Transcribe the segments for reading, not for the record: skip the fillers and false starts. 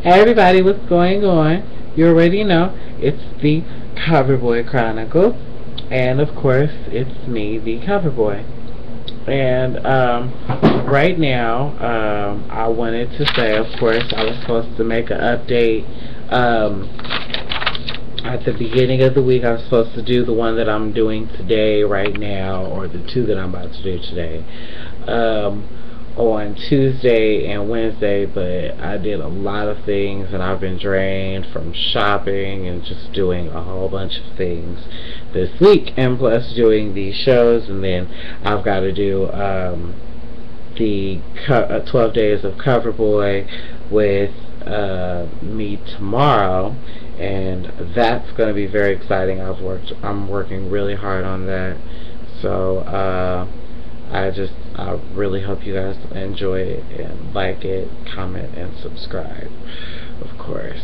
Hey everybody, what's going on? You already know it's the Coverboy Chronicles, and of course, it's me, the Coverboy. And right now, I wanted to say, of course, I was supposed to make an update at the beginning of the week. I was supposed to do the one that I'm doing today, right now, or the two that I'm about to do today. On Tuesday and Wednesday, but I did a lot of things and I've been drained from shopping and just doing a whole bunch of things this week, and plus doing these shows, and then I've got to do the 12 days of Coverboy with me tomorrow, and that's going to be very exciting. I'm working really hard on that, so I really hope you guys enjoy it and like it, comment, and subscribe, of course.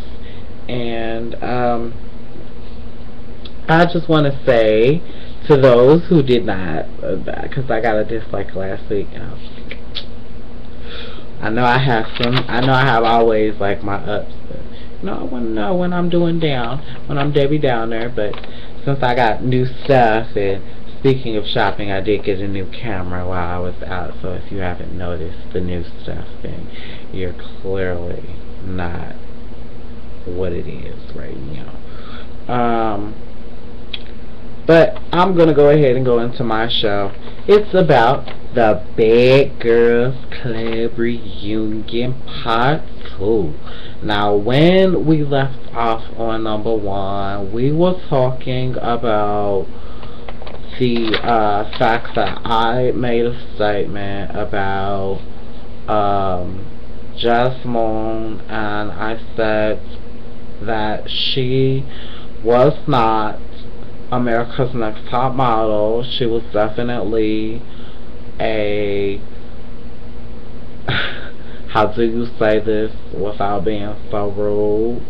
And I just want to say to those who did not, because I got a dislike last week, and I know I have some. I know I have always like my ups. But, I want to know when I'm doing down, when I'm Debbie Downer. But since I got new stuff, and speaking of shopping, I did get a new camera while I was out, so if you haven't noticed the new stuff, then you're clearly not what it is right now. But I'm going to go ahead and go into my show. It's about the Bad Girls Club Reunion Part 2. Now, when we left off on number 1, we were talking about the fact that I made a statement about Jasmine, and I said that she was not America's Next Top Model. She was definitely a how do you say this without being so rude?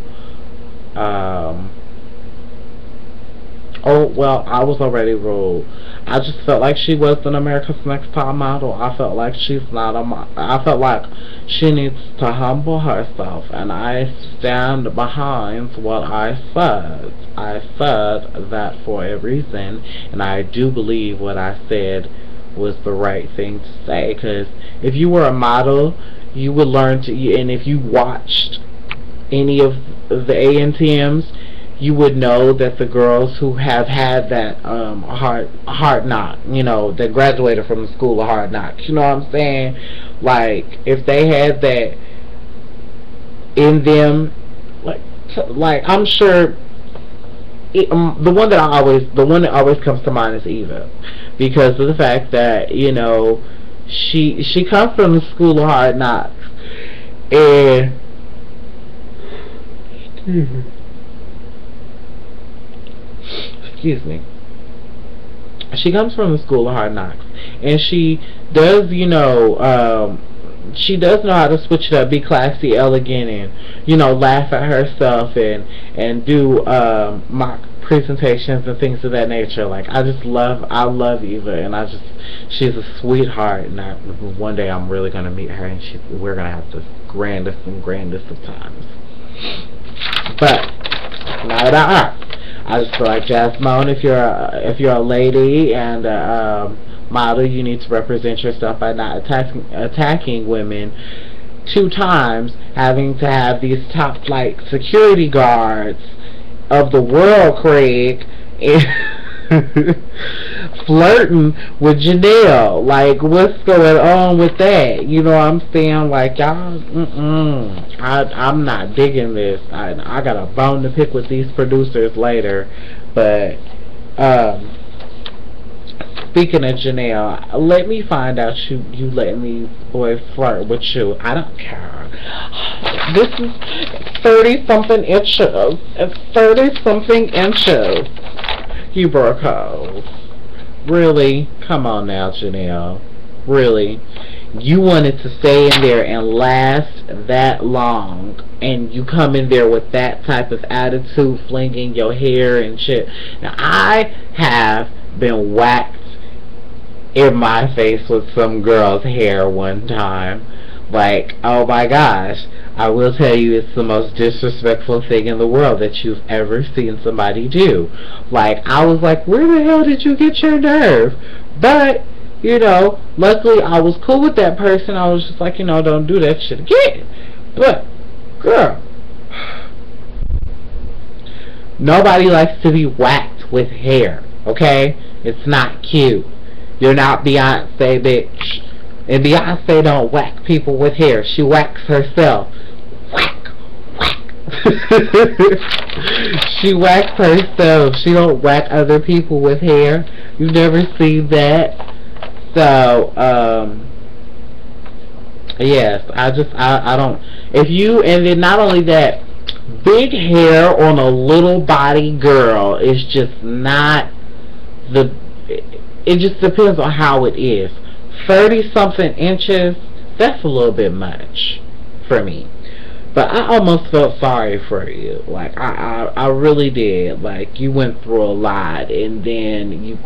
Oh, well, I was already rude. I just felt like she wasn't America's Next Top Model. I felt like she's not I felt like she needs to humble herself, and I stand behind what I said. I said that for a reason, and I do believe what I said was the right thing to say, because if you were a model, you would learn to, and if you watched any of the ANTMs, you would know that the girls who have had that hard knock, that graduated from the school of hard knocks, you know what I'm saying? Like, if they had that in them, like I'm sure the one that always comes to mind is Eva, because of the fact that she comes from the school of hard knocks, and excuse me, she comes from the school of hard knocks, and she does she does know how to switch it up, be classy, elegant, and laugh at herself, and do mock presentations and things of that nature. Like, I love Eva, and she's a sweetheart, and one day I'm really gonna meet her, and we're gonna have the grandest of times. But not about her. I just feel like, Jasmine, if you're a lady and model, you need to represent yourself by not attacking women 2 times, having to have these top flight security guards of the world, Craig, flirting with Janelle. Like, what's going on with that? You know what I'm saying? Like, y'all, I'm not digging this. I got a bone to pick with these producers later. But speaking of Janelle, let me find out you letting these boys flirt with you. I don't care. This is 30-something inches. It's 30-something inches. You broke hoes. Really? Come on now, Janelle. Really? You wanted to stay in there and last that long, and you come in there with that type of attitude, flinging your hair and shit. Now, I have been whacked in my face with some girl's hair one time. Like, oh my gosh, I will tell you, it's the most disrespectful thing in the world that you've ever seen somebody do. Like, I was like, where the hell did you get your nerve? But, you know, luckily I was cool with that person. I was just like, you know, don't do that shit again. But, girl, nobody likes to be whacked with hair, okay? It's not cute. You're not Beyonce, bitch. And Beyonce don't whack people with hair. She whacks herself. Whack, whack. She whacks herself. She don't whack other people with hair. You've never seen that. So, yes, I don't, if you, and then not only that, big hair on a little body girl is just not the, it just depends on how it is. 30-something inches, that's a little bit much for me. But I almost felt sorry for you. Like, I really did. Like, you went through a lot, and then you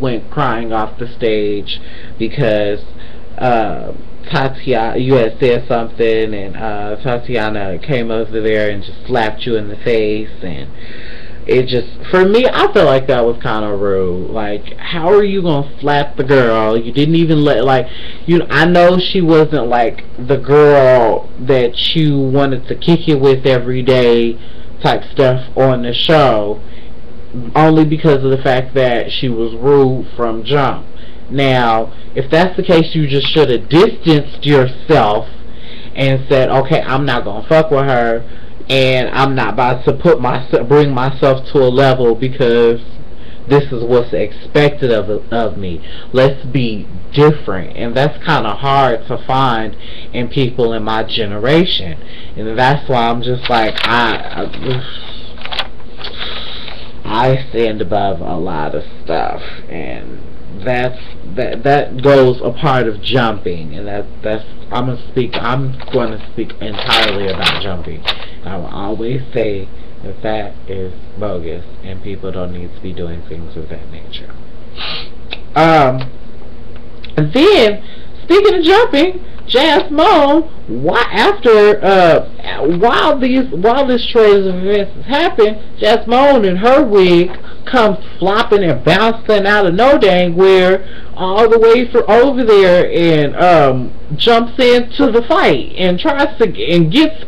went crying off the stage because Tatiana, you had said something, and Tatiana came over there and just slapped you in the face, and it just, for me, I feel like that was kind of rude. Like, how are you gonna slap the girl? You didn't even let, like, you, I know she wasn't like the girl that you wanted to kick it with every day type stuff on the show, only because of the fact that she was rude from jump. Now, if that's the case, you just should have distanced yourself and said, okay, I'm not gonna fuck with her, and I'm not about to bring myself to a level because this is what's expected of me. Let's be different. And that's kind of hard to find in people in my generation. And that's why I'm just like, I stand above a lot of stuff, and that goes a part of jumping, and that's I'm going to speak entirely about jumping. I will always say that is bogus, and people don't need to be doing things of that nature. And then, speaking of jumping, Jasmine, while this trade of events happen, Jasmine in her wig comes flopping and bouncing out of no dang where, all the way from over there, and jumps into the fight and tries to and gets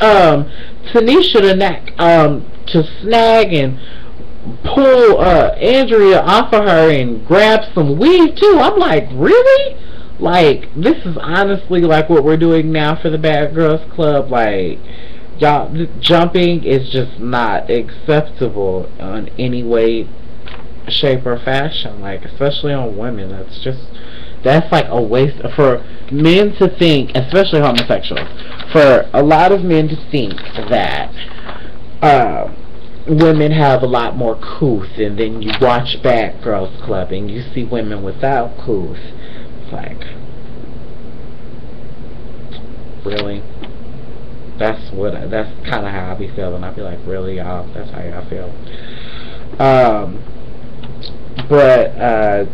Tanisha to snag and pull Andrea off of her and grab some weed too. I'm like, really? Like, this is honestly like what we're doing now for the Bad Girls Club. Like, y'all, jumping is just not acceptable in any way, shape, or fashion. Like, especially on women. That's like a waste for men to think, especially homosexuals, for a lot of men to think that women have a lot more couth, and then you watch Bad Girls Club and you see women without couth. It's like, really? That's kind of how I be feeling. I be like, really, y'all? That's how y'all feel. But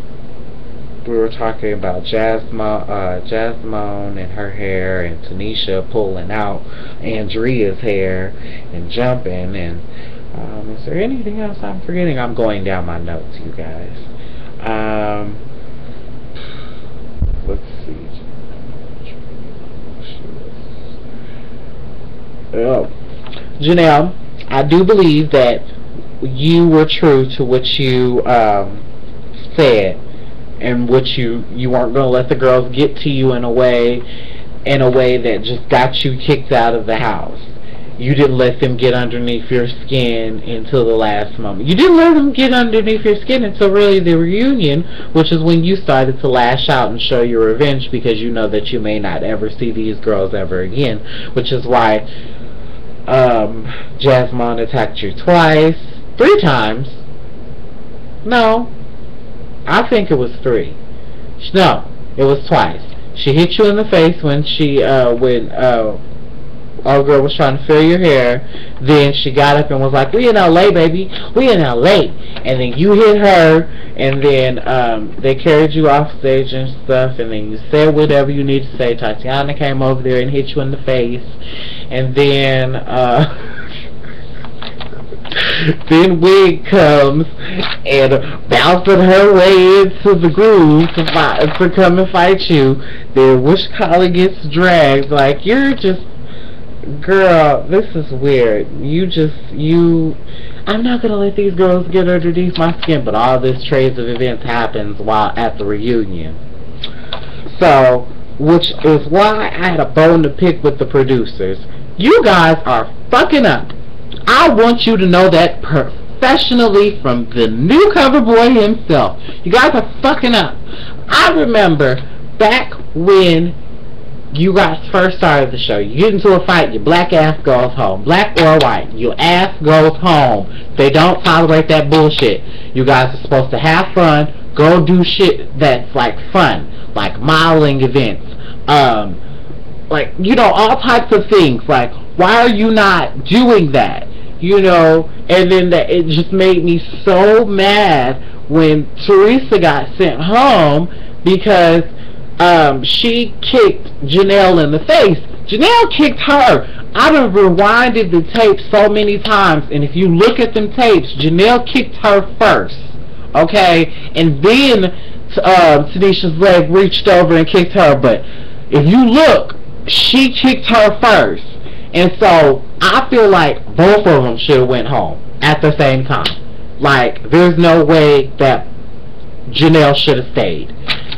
we were talking about Jasmine and her hair, and Tanisha pulling out Andrea's hair and jumping. And is there anything else I'm forgetting? I'm going down my notes, you guys. Let's see. Oh, Janelle, I do believe that you were true to what you said, and what you weren't going to let the girls get to you in a way that just got you kicked out of the house. You didn't let them get underneath your skin until the last moment. You didn't let them get underneath your skin until really the reunion, which is when you started to lash out and show your revenge, because you know that you may not ever see these girls ever again, which is why Jasmine attacked you twice, 3 times. No, I think it was 3. No, it was twice. She hit you in the face when old girl was trying to fill your hair. Then she got up and was like, "We in LA, baby. We in LA." And then you hit her, and then they carried you off stage and stuff, and then you said whatever you need to say. Tatiana came over there and hit you in the face, and then then Wig comes and bouncing her way into the groove to come and fight you. Then Wish Collie gets dragged. Like, you're just, girl, this is weird. I'm not gonna let these girls get underneath my skin, but all this trades of events happens while at the reunion. So, which is why I had a bone to pick with the producers. You guys are fucking up. I want you to know that professionally from the new cover boy himself. You guys are fucking up. I remember back when you guys first started the show, you get into a fight, your black ass goes home. Black or white, your ass goes home. They don't tolerate that bullshit. You guys are supposed to have fun, go do shit that's like fun, like modeling events, like, you know, all types of things. Like, why are you not doing that? You know, and then it just made me so mad when Teresa got sent home because she kicked Janelle in the face. Janelle kicked her. I done rewinded the tape so many times, and if you look at them tapes, Janelle kicked her first, okay? And then Tanisha's leg reached over and kicked her, but if you look, she kicked her first. And so I feel like both of them should have went home at the same time. Like, there's no way that Janelle should have stayed.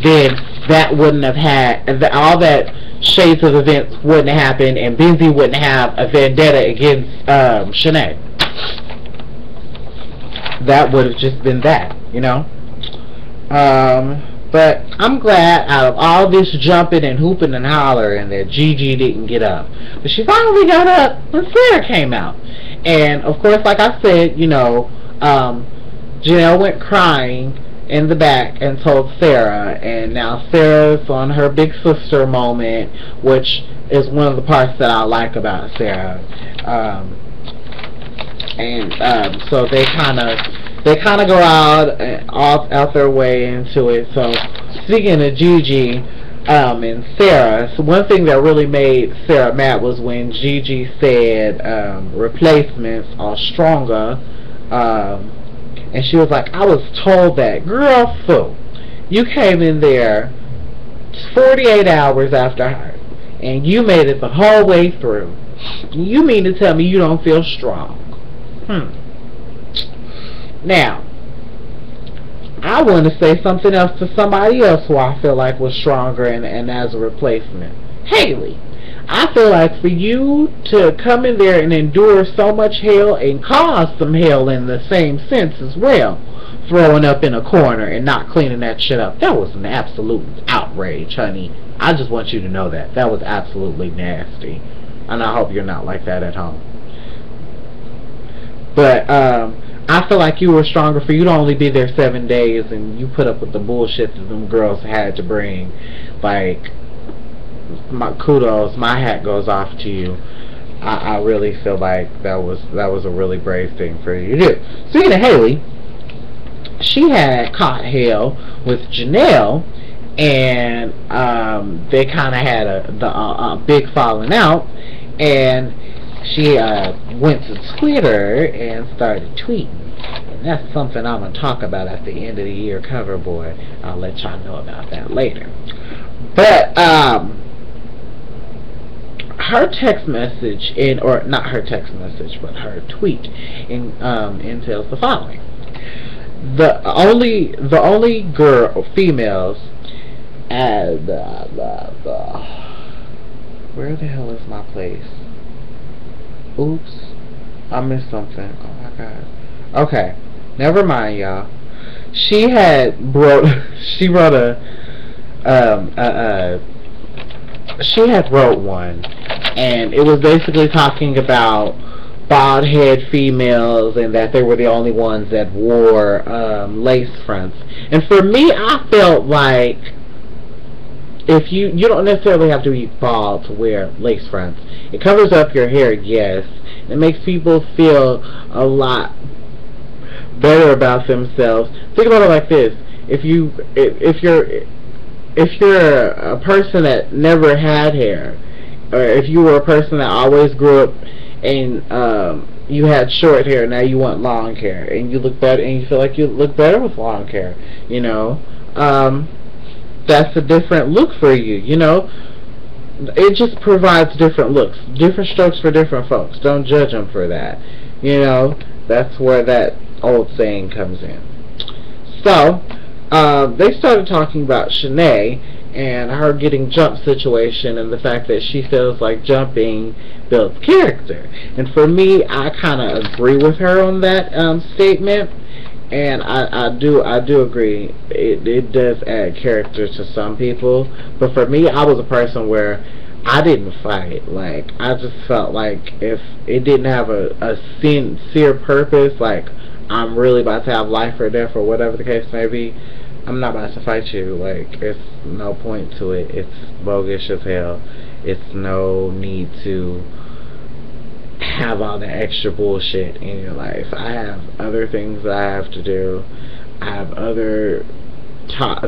Then that wouldn't have had, all that shades of events wouldn't have happened, and Benzie wouldn't have a vendetta against Shanae. That would have just been that, you know. But I'm glad out of all this jumping and hooping and hollering that Gigi didn't get up. But she finally got up when Sarah came out. And, of course, like I said, you know, Janelle went crying in the back and told Sarah. And now Sarah's on her big sister moment, which is one of the parts that I like about Sarah. So they kind of go out their way into it. So speaking of Gigi and Sarah, so one thing that really made Sarah mad was when Gigi said replacements are stronger, and she was like, I was told that. Girl, fool, you came in there 48 hours after her and you made it the whole way through. You mean to tell me you don't feel strong? Now, I want to say something else to somebody else who I feel like was stronger and as a replacement. Haley. I feel like for you to come in there and endure so much hell and cause some hell in the same sense as well, throwing up in a corner and not cleaning that shit up, that was an absolute outrage, honey. I just want you to know that. That was absolutely nasty. And I hope you're not like that at home. But, I feel like you were stronger for you to only be there 7 days and you put up with the bullshit that them girls had to bring. Like, my kudos, my hat goes off to you. I really feel like that was a really brave thing for you to do. Speaking of Haley, she had caught hell with Janelle, and they kind of had a big falling out, and she went to Twitter and started tweeting. And that's something I'm going to talk about at the end of the year cover boy. I'll let y'all know about that later. But her text message, or not her text message, but her tweet entails the following. The only females where the hell is my place? Oops, I missed something. Oh my god. Okay, never mind, y'all. She wrote one, and it was basically talking about bald head females and that they were the only ones that wore lace fronts. And for me, I felt like if you don't necessarily have to be bald to wear lace fronts. It covers up your hair, yes. It makes people feel a lot better about themselves. Think about it like this: if you're a person that never had hair, or if you were a person that always grew up and you had short hair, now you want long hair, and you look better, and you feel like you look better with long hair, you know, that's a different look for you, you know. It just provides different looks, different strokes for different folks. Don't judge them for that, you know. That's where that old saying comes in. So they started talking about Shanae and her getting jumped situation, and the fact that she feels like jumping builds character. And for me, I kind of agree with her on that statement. And I do agree. It does add character to some people. But for me, I was a person where I didn't fight. Like, I just felt like if it didn't have a sincere purpose, like I'm really about to have life or death or whatever the case may be, I'm not about to fight you. Like, it's no point to it. It's bogus as hell. It's no need to have all the extra bullshit in your life. I have other things that I have to do. I have other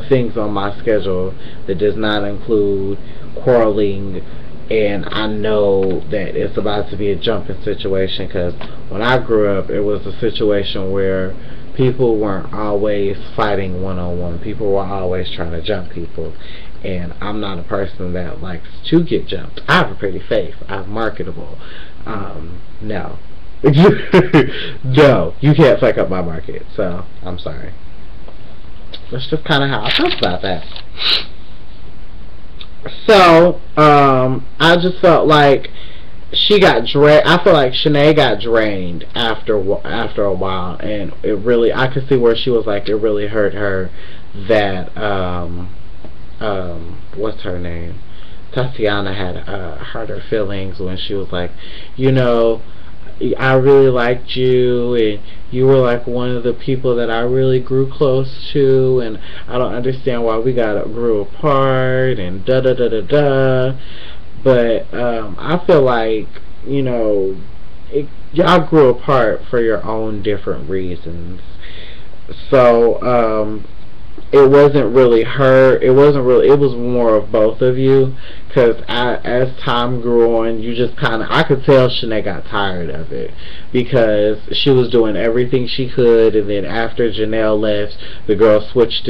things on my schedule that does not include quarreling, and I know that it's about to be a jumping situation, because when I grew up, it was a situation where people weren't always fighting one-on-one. People were always trying to jump people, and I'm not a person that likes to get jumped. I have a pretty face. I'm marketable. No. No, you can't fuck up my market, so I'm sorry. That's just kind of how I felt about that. So, I just felt like she got drained. I feel like Shanae got drained after a while, and it really, I could see where she was like, it really hurt her that, what's her name? Tatiana had hurt her feelings when she was like, you know, I really liked you, and you were like one of the people that I really grew close to, and I don't understand why we grew apart, and da da da da da. But I feel like, you know, y'all grew apart for your own different reasons. So it wasn't really her. It was more of both of you. Because as time grew on, you just kind of, I could tell Shanae got tired of it, because she was doing everything she could, and then after Janelle left, the girl switched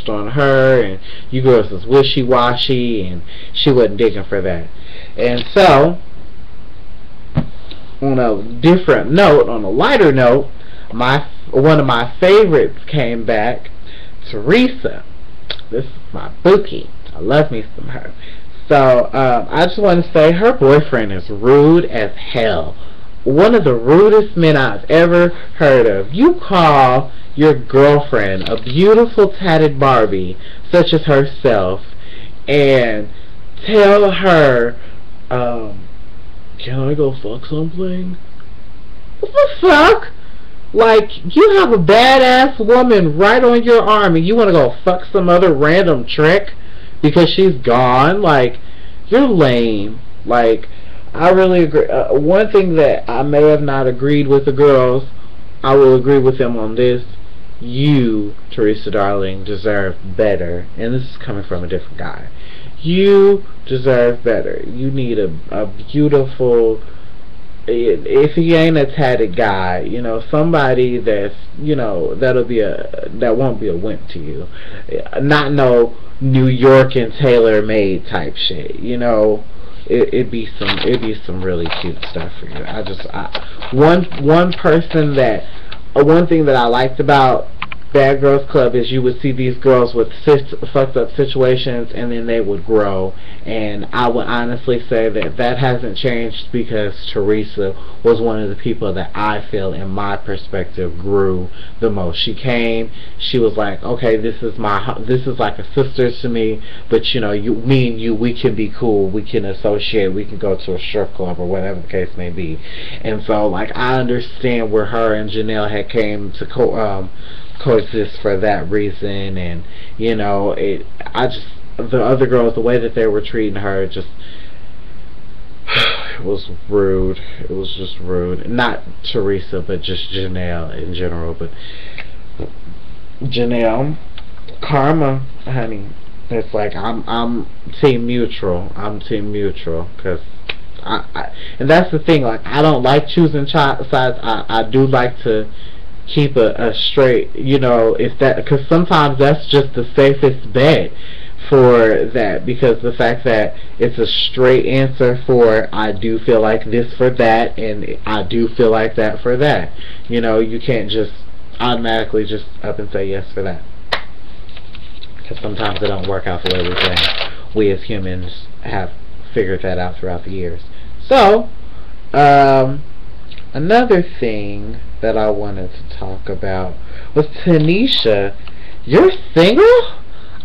on her, and you girls was wishy-washy, and she wasn't digging for that. And so, on a different note, on a lighter note, one of my favorites came back, Teresa. This is my bookie. I love me some her. So, I just want to say her boyfriend is rude as hell. One of the rudest men I've ever heard of. You call your girlfriend a beautiful tatted Barbie, such as herself, and tell her, can I go fuck something? What the fuck? Like, you have a badass woman right on your arm, and you want to go fuck some other random trick because she's gone? Like, you're lame. Like, I really agree. One thing that I may have not agreed with the girls, I will agree with them on this. You, Teresa Darling, deserve better. And this is coming from a different guy. You deserve better. You need a beautiful, if he ain't a tatted guy, you know, somebody that's, you know, that won't be a wimp to you. Not no New York and tailor-made type shit, you know. It'd be some really cute stuff for you. One thing that I liked about Bad Girls Club is you would see these girls with fucked up situations, and then they would grow. And I would honestly say that hasn't changed, because Teresa was one of the people that I feel, in my perspective, grew the most. She came, she was like, okay, this is like a sister to me, but you know, me and you, we can be cool, we can associate, we can go to a strip club or whatever the case may be. And so, like, I understand where her and Janelle had came to coexist for that reason. And you know, the other girls, the way that they were treating her, just it was rude. It was just rude. Not Teresa, but just Janelle in general. But Janelle, karma, honey. It's like I'm team mutual. I'm team mutual because and that's the thing. Like, I don't like choosing sides. I do like to keep a straight. You know, if that, because sometimes that's just the safest bet for that, because the fact that it's a straight answer for I do feel like this for that, and I do feel like that for that. You know, you can't just automatically just up and say yes for that, because sometimes it don't work out the way we think. We as humans have figured that out throughout the years. So, another thing that I wanted to talk about was, Tanisha, you're single?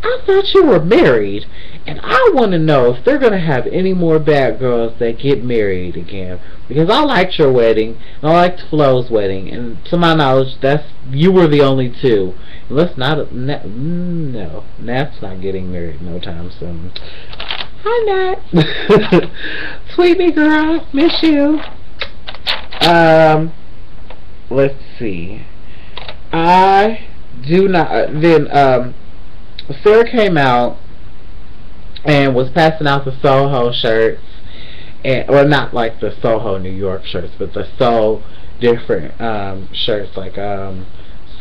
I thought you were married, and I want to know if they're going to have any more bad girls that get married again, because I liked your wedding, and I liked Flo's wedding, and to my knowledge, you were the only two. Let's not, no, Nat's not getting married no time soon. Hi, Nat. Sweet me girl, miss you. Let's see. I do not, Sarah came out and was passing out the Soho shirts, and, or not like the Soho New York shirts, but the So different shirts, like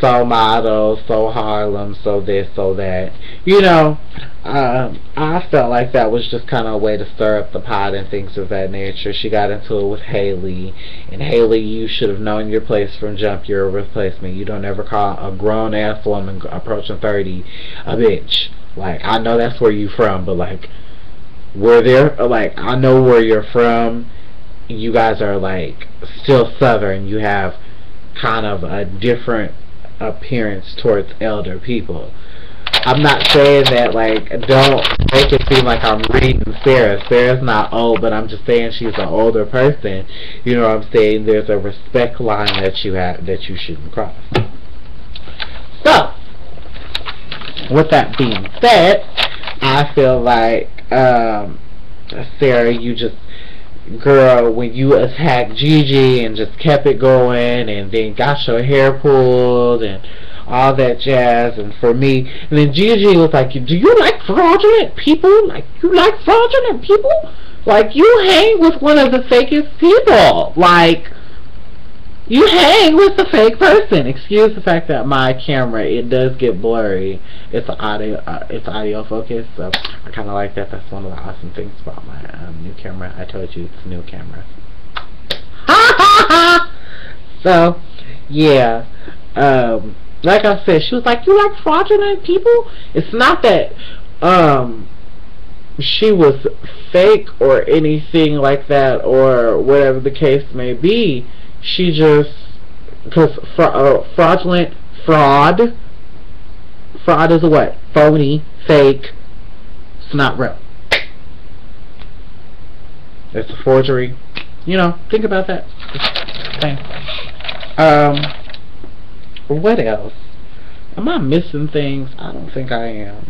So Model, So Harlem, So this, So that. You know, I felt like that was just kind of a way to stir up the pot and things of that nature. She got into it with Haley, and Haley, you should have known your place from jump. You're a replacement. You don't ever call a grown-ass woman approaching 30 a bitch. Like, I know that's where you from, but like, I know where you're from. You guys are like still Southern. You have kind of a different appearance towards elder people. I'm not saying that, like, don't make it seem like I'm reading Sarah. Sarah's not old, but I'm just saying she's an older person. You know what I'm saying? There's a respect line that you have that you shouldn't cross. So, with that being said, I feel like Sarah, you just, girl, when you attacked Gigi and just kept it going, and then got your hair pulled and all that jazz, and for me, and then Gigi was like, do you like fraudulent people? Like, you like fraudulent people? Like, you hang with one of the fakest people. Like, you hang with the fake person. Excuse the fact that my camera, it does get blurry. It's audio focus, so I kind of like that. That's one of the awesome things about my new camera. I told you it's a new camera. So, yeah. Like I said, she was like, you like fraudulent people? It's not that she was fake or anything like that, or whatever the case may be. She just, because fraud is a what? Phony, fake. It's not real. It's a forgery. You know, think about that. What else? Am I missing things? I don't think I am.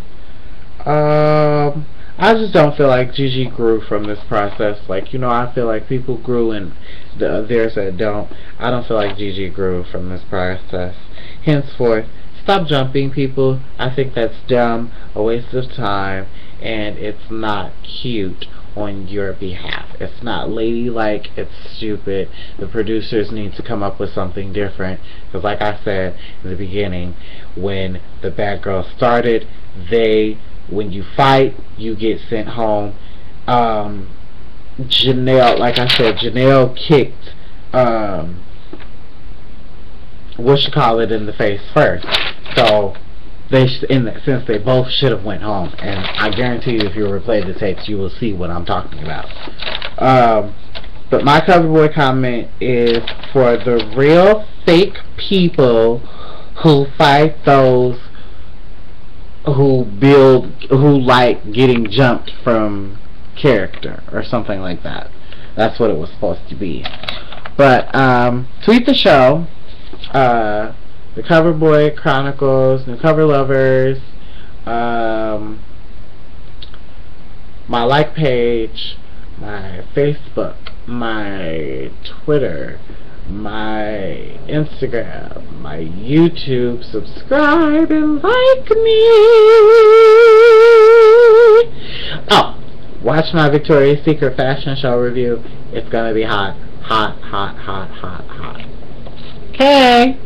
I just don't feel like Gigi grew from this process. Like, you know, I feel like people grew, and there's a don't. I don't feel like Gigi grew from this process. Henceforth, stop jumping people. I think that's dumb, a waste of time, and it's not cute on your behalf. It's not ladylike. It's stupid. The producers need to come up with something different, because like I said in the beginning, when the bad girls started, when you fight, you get sent home. Janelle, like I said, Janelle kicked in the face first. So in that sense, they both should have went home, and I guarantee you, if you replay the tapes, you will see what I'm talking about. But my coverboy comment is for the real fake people who fight those who like getting jumped from character or something like that. That's what it was supposed to be. But tweet the show, the Coverboy Chronicles, New Cover Lovers, my like page, my Facebook, my Twitter, my Instagram, my YouTube. Subscribe and like me. Oh, watch my Victoria's Secret fashion show review. It's gonna be hot, hot, hot, hot, hot, hot. Okay.